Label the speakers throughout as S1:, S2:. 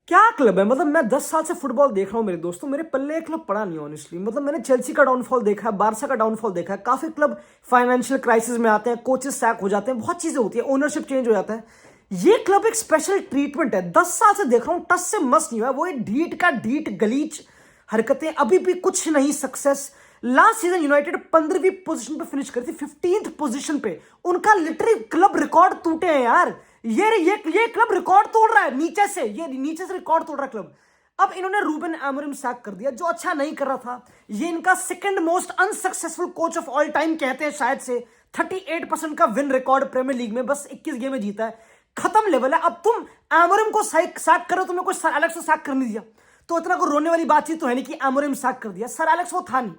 S1: क्या क्लब है। मतलब मैं 10 साल से फुटबॉल देख रहा हूँ मेरे दोस्तों, मेरे पल्ले क्लब पड़ा नहीं ऑनेस्टली। मतलब मैंने चेल्सी का डाउनफॉल देखा है, बारसा का डाउनफॉल देखा है, काफी क्लब फाइनेंशियल क्राइसिस में आते हैं, कोचेस सैक हो जाते हैं, बहुत चीजें होती है, ओनरशिप चेंज हो जाता है। ये क्लब एक स्पेशल ट्रीटमेंट है। 10 साल से देख रहा हूँ, टस से मस नहीं हुआ। वो एक ढीठ का ढीठ गलीच हरकतें, अभी भी कुछ नहीं सक्सेस। लास्ट सीजन यूनाइटेड 15वीं पोजीशन पे फिनिश करी थी, 15th पोजीशन पे। उनका लिटरली क्लब रिकॉर्ड टूटे हैं यार। ये क्लब रिकॉर्ड तोड़ रहा है नीचे से, ये नीचे से रिकॉर्ड तोड़ रहा है क्लब। अब इन्होंने रूबेन अमोरिम सैक कर दिया, जो अच्छा नहीं कर रहा था। ये इनका second most unsuccessful coach of all time कहते हैं शायद से। 38% का विन रिकॉर्ड प्रीमियर लीग में, बस 21 गेम में जीता है। खत्म लेवल है। अब तुम अमोरिम को सैक कर रहे हो, तुमने कोई सर एलेक्स को सैक कर नहीं दिया, तो इतना को रोने वाली बातचीत तो है नहीं कि अमोरिम सैक कर दिया। सर एलेक्स वो था नहीं।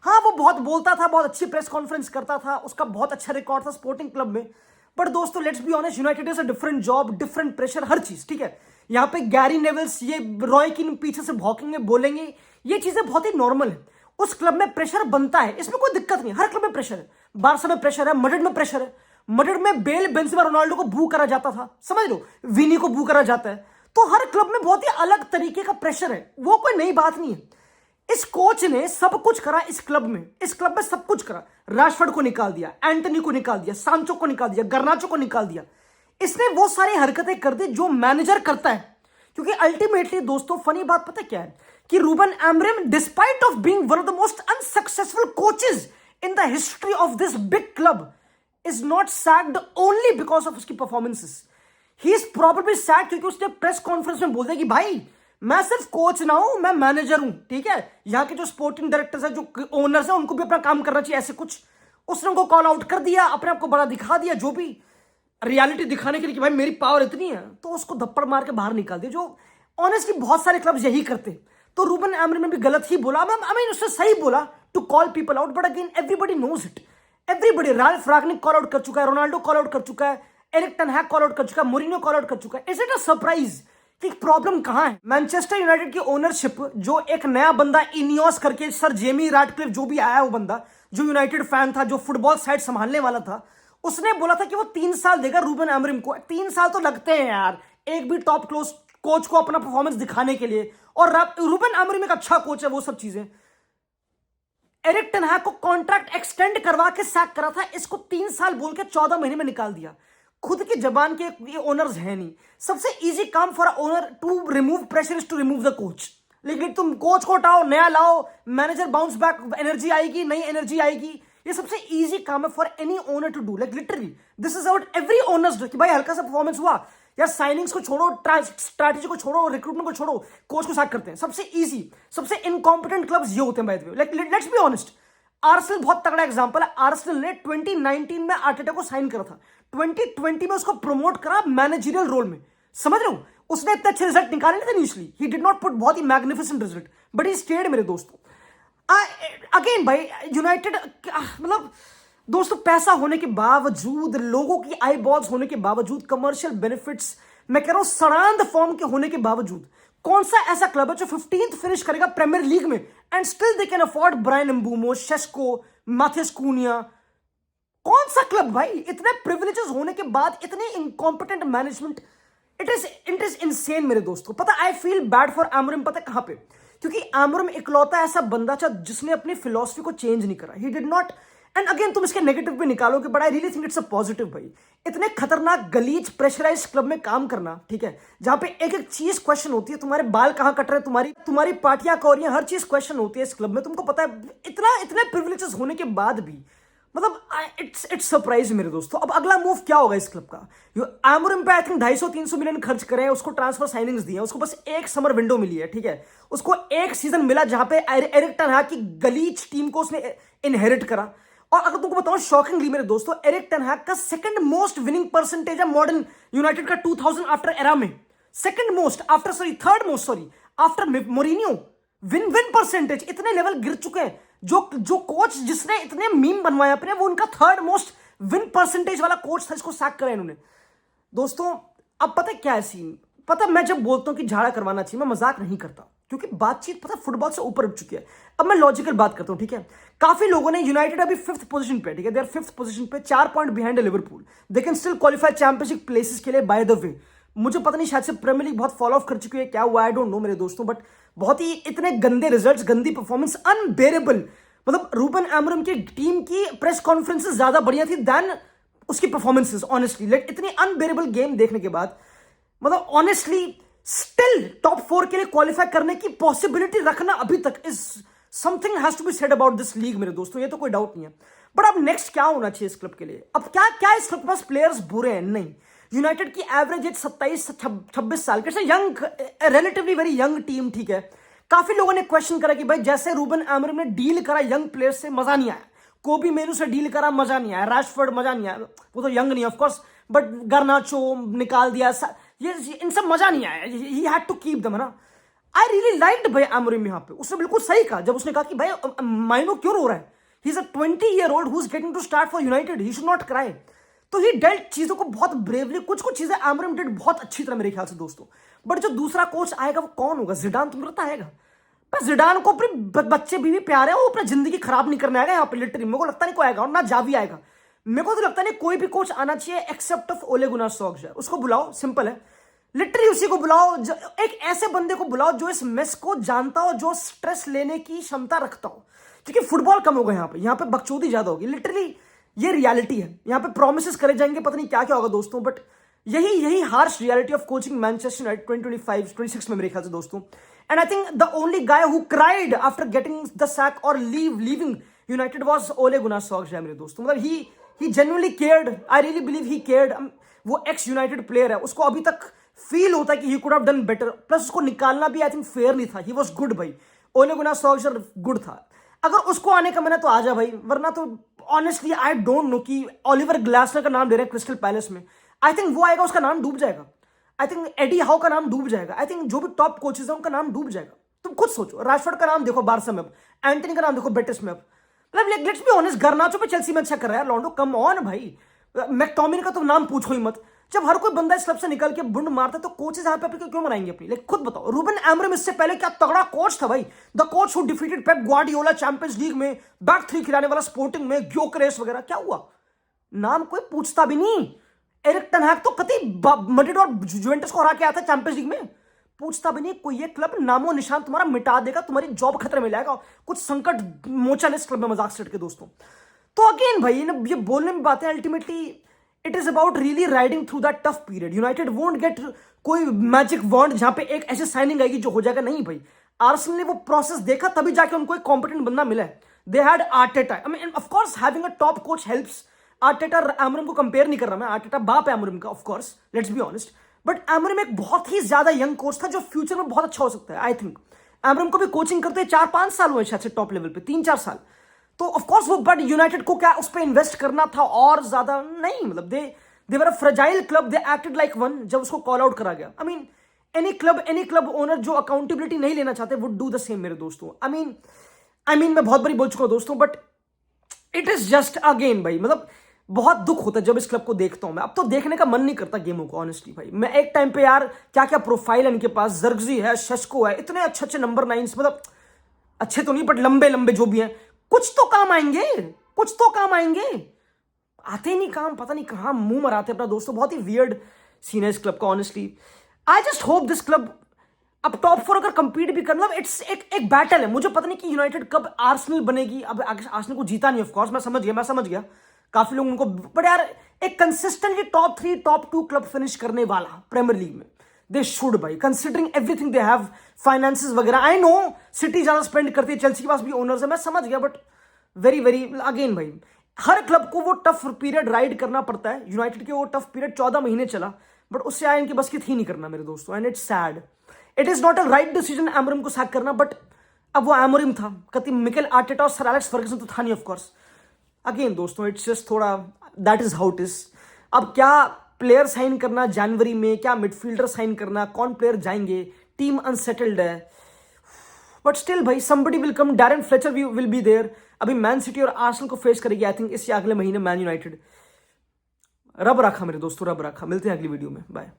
S1: हाँ, वो बहुत बोलता था, बहुत अच्छी प्रेस कॉन्फ्रेंस करता था, उसका बहुत अच्छा रिकॉर्ड था स्पोर्टिंग क्लब में। बट दोस्तों let's be honest, United is a different job, different pressure, हर चीज ठीक है। यहाँ पे गैरी नेवल्स ये रॉय कीन पीछे से भौंकेंगे, बोलेंगे, ये चीजें बहुत ही नॉर्मल है। उस क्लब में प्रेशर बनता है, इसमें कोई दिक्कत नहीं। हर क्लब में प्रेशर है। बारसा में प्रेशर है, मड्रिड में प्रेशर है। मड्रिड में बेल, बेंजेमा, रोनाल्डो को बू करा जाता था, समझ लो, विनी को बू करा जाता है। तो हर क्लब में बहुत ही अलग तरीके का प्रेशर है, वो कोई नई बात नहीं है। इस कोच ने सब कुछ करा इस क्लब में, सब कुछ करा। राशफोर्ड को निकाल दिया, एंटनी को निकाल दिया, सांचो को निकाल दिया, गर्नाचो को निकाल दिया। इसने वो सारी हरकतें कर दी जो मैनेजर करता है। क्योंकि अल्टीमेटली दोस्तों फनी बात पता क्या है कि Ruben Amorim, despite of being one of the most unsuccessful coaches in the history of this big club, is not sacked only because of उसकी performances. He is probably sacked क्योंकि उसने press conference में बोल दिया कि भाई मैं सिर्फ कोच ना हूं, मैं मैनेजर हूं, ठीक है। यहाँ के जो स्पोर्टिंग डायरेक्टर्स है, जो ओनर्स है, उनको भी अपना काम करना चाहिए, ऐसे कुछ। उसने उनको कॉल आउट कर दिया, अपने आप को बड़ा दिखा दिया, जो भी रियलिटी दिखाने के लिए कि भाई मेरी पावर इतनी है, तो उसको धप्पड़ मार के बाहर निकाल दिया, जो ऑनेस्टली बहुत सारे क्लब्स यही करते। तो रूबेन अमोरिम ने भी गलत ही बोला, आई मीन उसने सही बोला to call people out, but again everybody knows it. Everybody, Ralf Rangnick call out कर चुका है, रोनाल्डो कॉल आउट कर चुका है, Erik ten Hag call out कर चुका है, मोरिनियो कॉल आउट कर चुका है। इज इट अ सरप्राइज कि प्रॉब्लम कहां है? मैनचेस्टर यूनाइटेड की ओनरशिप, जो एक नया बंदा इनियोस करके, सर जेमी रैटक्लिफ जो भी आया, वो बंदा जो यूनाइटेड फैन था, जो फुटबॉल साइड संभालने वाला था, उसने बोला था कि वो 3 साल देगा रूबेन अमोरिम को। 3 साल तो लगते हैं यार एक भी टॉप क्लोज कोच को अपना परफॉर्मेंस दिखाने के लिए। और रूबेन अमोरिम एक अच्छा कोच है, वो सब चीजें। एरिक टेन हैग को कॉन्ट्रैक्ट एक्सटेंड करवा के सैक करा था, इसको 3 साल बोल के 14 महीने में निकाल दिया। खुद की जबान के ये ओनर्स है नहीं। सबसे इजी काम for owner to remove pressure is to remove the coach. लेकिन तुम कोच को हटाओ, नया लाओ, मैनेजर बाउंस बैक, एनर्जी आएगी, नई एनर्जी आएगी। ये सबसे इजी काम है for any owner to do. Like literally this is out every owners do कि भाई हल्का सा परफॉर्मेंस हुआ यार, साइनिंग्स को छोड़ो, स्ट्रैटेजी को छोड़ो, रिक्रूटमेंट को छोड़ो, कोच को सैक करते हैं। सबसे इजी, सबसे इनकॉम्पिटेंट क्लब्स ये होते हैं by the way. Like let's be honest, Arsenal बहुत तगड़ा एग्जांपल है। आर्सेनल ने 2019 में आर्टेटा को साइन करा था, 2020 में उसको प्रमोट करा मैनेजरियल रोल में, समझ रहे हो। उसने इतने अच्छे रिजल्ट निकाले नहीं थे initially, he did not put बहुत ही magnificent result, but he stayed मेरे दोस्तों। अगेन भाई यूनाइटेड, मतलब दोस्तों पैसा होने के बावजूद, लोगों की आई बॉल्स होने के बावजूद, कमर्शियल बेनिफिट्स, मैं कह रहा हूं सड़ांध फॉर्म के होने के बावजूद, कौन सा ऐसा क्लब है जो 15th फिनिश करेगा प्रीमियर लीग में and still they can afford Bryan Mbeumo, Sesko, Matheus Cunha? कौन सा क्लब भाई? इतने प्रिविलेजेस होने के बाद इतने incompetent management, it is insane मेरे दोस्तों। पता I feel bad for Amorim, पता कहां पे? क्योंकि अमोरिम इकलौता ऐसा बंदा था जिसने अपनी फिलॉसफी को चेंज नहीं करा। ही डिड नॉट, एंड अगेन तुम इसके नेगेटिव भी निकालोगे, but I really think it's a positive भाई। इतने खतरनाक गलीज प्रेशराइज क्लब में काम करना, ठीक है, जहां पे एक एक चीज क्वेश्चन होती है, तुम्हारे बाल कहां कट रहे हैं, तुम्हारी पार्टियां कौरियां, हर चीज क्वेश्चन होती है इस क्लब में। तुमको पता है इतने प्रिविलेजेस होने के बाद भी, मतलब इट्स सरप्राइज मेरे दोस्तों। अब अगला मूव क्या होगा इस क्लब का? अमोरिम पे आई थिंक 250-300 मिलियन खर्च करें, उसको ट्रांसफर साइनिंग्स दिए, उसको बस एक समर विंडो मिली है, ठीक है। उसको एक सीजन मिला जहां पे एरिक टेन हैग की गलीज टीम को उसने इनहेरिट करा। और अगर तुमको बताऊं शॉकिंगली मेरे दोस्तों, एरिक टेन हैग का सेकंड मोस्ट विनिंग परसेंटेज है मॉडर्न यूनाइटेड का 2000 आफ्टर एरा में। Second most after, sorry third most, sorry after Mourinho. Win percentage इतने लेवल गिर चुके हैं। जो कोच जिसने इतने मीम बनवाए अपने, वो उनका थर्ड मोस्ट विन परसेंटेज वाला कोच था, इसको सैक करा इन्होंने। दोस्तों अब पता क्या है सीन? पता, मैं जब बोलता हूं कि झाड़ा करवाना चाहिए, मैं मजाक नहीं करता, क्योंकि बातचीत पता फुटबॉल से ऊपर उठ चुकी है। अब मैं लॉजिकल बात करता हूं, ठीक है। काफी लोगों ने, यूनाइटेड अभी 5th पोजीशन पे, ठीक है, दे आर 5th पोजीशन पे, 4 point behind Liverpool, they can still qualify championship places के लिए बाय द वे। मुझे पता नहीं, शायद से प्रीमियर लीग बहुत फॉलो ऑफ कर चुकी है, क्या हुआ आई डोंट नो मेरे दोस्तों, बट बहुत ही इतने गंदे रिजल्ट्स, गंदी परफॉर्मेंस, अनबेरेबल। मतलब रूबन एमोरिम की टीम की प्रेस कॉन्फ्रेंसेस ज्यादा बढ़िया थी देन उसकी परफॉर्मेंसेस, ऑनेस्टली। लाइक इतनी अनबेरेबल गेम देखने के बाद, मतलब ऑनेस्टली स्टिल टॉप 4 के लिए क्वालिफाई करने की पॉसिबिलिटी रखना अभी तक is something has to be said about this league मेरे दोस्तों, ये तो कोई डाउट नहीं है। बट अब नेक्स्ट क्या होना चाहिए इस क्लब के लिए? अब क्या क्या इस क्लब के पास प्लेयर्स बुरे हैं? नहीं, यूनाइटेड की एवरेज एज 27-26 साल के, young, relatively very young team, ठीक है। काफी लोगों ने क्वेश्चन करा कि भाई जैसे रूबन एमोरिम ने डील करा यंग प्लेयर्स से, मजा नहीं आया। कोबी मेनू से डील करा, मजा नहीं आया। रैशफोर्ड, मजा नहीं आया, वो तो यंग नहीं ऑफ कोर्स, बट गर्नाचो निकाल दिया, ये इन सब मजा नहीं आया। He had to keep them, है ना। आई रियली लाइक्ड भाई एमोरिम यहाँ पे, उसने बिल्कुल सही कहा जब उसने कहा कि भाई माइनो क्यों रो रहा है, he is a 20-year-old who is getting to start for United, he should not cry. तो ही डेल्ट चीजों को बहुत ब्रेवली, कुछ कुछ चीजें एमोरिम डिड बहुत अच्छी तरह मेरे ख्याल से दोस्तों। बट जो दूसरा कोच आएगा वो कौन होगा? जिडान तुम पता आएगा? पर जिडान को अपने बच्चे भी प्यारे हैं, वो अपनी जिंदगी खराब नहीं करने आएगा यहाँ पे लिटरली। मेरे को लगता नहीं कोई आएगा, और ना जावी आएगा। मेरे को तो लगता नहीं कोई भी कोच आना चाहिए एक्सेप्ट ऑफ ओले गुनार सोल्शर। उसको बुलाओ, सिंपल है, लिटरली उसी को बुलाओ। एक ऐसे बंदे को बुलाओ जो इस मेस को जानता हो, जो स्ट्रेस लेने की क्षमता रखता हो, क्योंकि फुटबॉल कम होगा यहाँ पे बकचोदी ज्यादा होगी। लिटरली ये रियलिटी है, यहाँ पे प्रोमिसेस करे जाएंगे, पता नहीं क्या क्या होगा दोस्तों। बट यही harsh reality of coaching Manchester United 2025-26 में मेरे ख्याल से दोस्तों। And I think the only guy who cried after getting the sack और leaving United was Ole Gunnar Solskjaer मेरे दोस्तों। मतलब he genuinely cared, I really believe he cared. वो एक्स यूनाइटेड प्लेयर है, उसको अभी तक फील होता है कि he could have done better, plus उसको निकालना भी आई थिंक फेयर नहीं था। ही वाज गुड भाई, ओले गुनार सोल्शर गुड था। अगर उसको आने का मैंने तो आ जा भाई, वरना तो ऑनेस्टली आई डोंट नो कि ओलिवर ग्लासनर का नाम ले रहे हैं क्रिस्टल पैलेस में। आई थिंक वो आएगा, उसका नाम डूब जाएगा। आई थिंक एडी हाउ का नाम डूब जाएगा। आई थिंक जो भी टॉप कोचेज हैं उनका नाम डूब जाएगा। तुम खुद सोचो, राशफोर्ड का नाम देखो बारसा में, अब एंटनी का नाम देखो बेटिस में। अब मतलब लेट्स बी ऑनेस्ट, गर्नाचो पे चेल्सी में अच्छा कर रहा है लॉन्डो, कम ऑन भाई। मैकटोमिनी का तो नाम पूछो ही मत। जब हर कोई बंदा इस क्लब से निकल के बुंड मारता है तो कोचेस यहाँ पे क्यों मनाएंगे अपनी? लाइक खुद बताओ, रूबन एमोरिम इससे पहले क्या तगड़ा कोच था भाई। The coach who defeated Pep Guardiola champions league में, बैक 3 खिलाने वाला स्पोर्टिंग में, ग्योकरेस वगैरह। क्या हुआ? नाम कोई पूछता भी नहीं। एरिक टेन हैग तो कति मैड्रिड और जुवेंटस को हरा के आता है चैंपियंस लीग में, पूछता भी नहीं कोई। ये क्लब नामो निशान तुम्हारा मिटा देगा, तुम्हारी जॉब खतरे में लाएगा, कुछ संकट मोचन इस क्लब में मजाक सेट के दोस्तों। तो अगेन भाई ये बोलने में बातें, ultimately it is about really riding through that tough period. United won't get कोई मैजिक वॉन्ड जहां पे एक ऐसे साइनिंग आएगी जो हो जाएगा, नहीं भाई। आर्सेनल ने वो प्रोसेस देखा, तभी जाके उनको एक कॉम्पिटेंट बंदा मिला है। They had Arteta, I mean of course having a top coach helps. Arteta Amorim को कंपेयर नहीं कर रहा मैं, आर्टेटा बाप है एमोरिम का of course, let's be honest. But Amorim एक बहुत ही ज्यादा यंग कोच था जो फ्यूचर में बहुत अच्छा हो सकता है। आई थिंक एमोरिम को भी कोचिंग करते 4-5 साल हुए शायद से, टॉप लेवल पे 3-4 साल। तो ऑफ कोर्स वो, बट यूनाइटेड को क्या उस पर इन्वेस्ट करना था और ज्यादा नहीं? मतलब they were a fragile club, they acted like one जब उसको कॉल आउट करा गया। I mean any club owner जो अकाउंटेबिलिटी नहीं लेना चाहते वुड डू द सेम मेरे दोस्तों। आई मीन मैं बहुत बारी बोल चुका हूं दोस्तों, but it is just again भाई, मतलब बहुत दुख होता है जब इस क्लब को देखता हूं मैं। अब तो देखने का मन नहीं करता गेमों को ऑनेस्टली भाई। मैं एक टाइम पे यार क्या क्या प्रोफाइल है इनके पास, जर्गजी है, शेस्को है, इतने अच्छे अच्छे नंबर 9, मतलब अच्छे तो नहीं बट लंबे लंबे जो भी हैं, कुछ तो काम आएंगे, कुछ तो काम आएंगे। आते ही नहीं काम, पता नहीं कहां मुंह मराते अपना दोस्तों। बहुत ही वियर्ड सीन है इस क्लब का honestly. I just hope this club अब टॉप 4 अगर कंपीट भी करना, इट्स एक बैटल है। मुझे पता नहीं कि यूनाइटेड कब आर्सेनल बनेगी। अब आर्सेनल को जीता नहीं ऑफ कोर्स, मैं समझ गया काफी लोग उनको, बट यार एक consistently top 3 top 2 club finish करने वाला प्रीमियर लीग में दे शुड भाई, considering everything they have, finances वगैरह। आई नो सिटी ज्यादा स्पेंड करती है, चेल्सी के पास भी ओनर्स है, मैं समझ गया, बट वेरी अगेन भाई हर क्लब को वो टफ पीरियड राइड करना पड़ता है। यूनाइटेड के वो टफ पीरियड 14 महीने चला, बट उससे आए इनकी बस की थी नहीं करना मेरे दोस्तों। And it's sad, it is not a right decision Amorim को सैक करना, बट अब वो एमोरिम था, कति मिकेल आर्टेटा और सर एलेक्स फर्गसन तो था नहीं ऑफ कोर्स। अगेन दोस्तों इट्स जस्ट थोड़ा, that is how it is. अब क्या प्लेयर साइन करना जनवरी में, क्या मिडफील्डर साइन करना, कौन प्लेयर जाएंगे, टीम अनसेटल्ड है, बट स्टिल भाई somebody will come, Darren Fletcher will be there. अभी मैन सिटी और आर्सेनल को फेस करेगी आई थिंक इस या अगले महीने मैन यूनाइटेड। रब रखा मेरे दोस्तों, रब रखा। मिलते हैं अगली वीडियो में, बाय।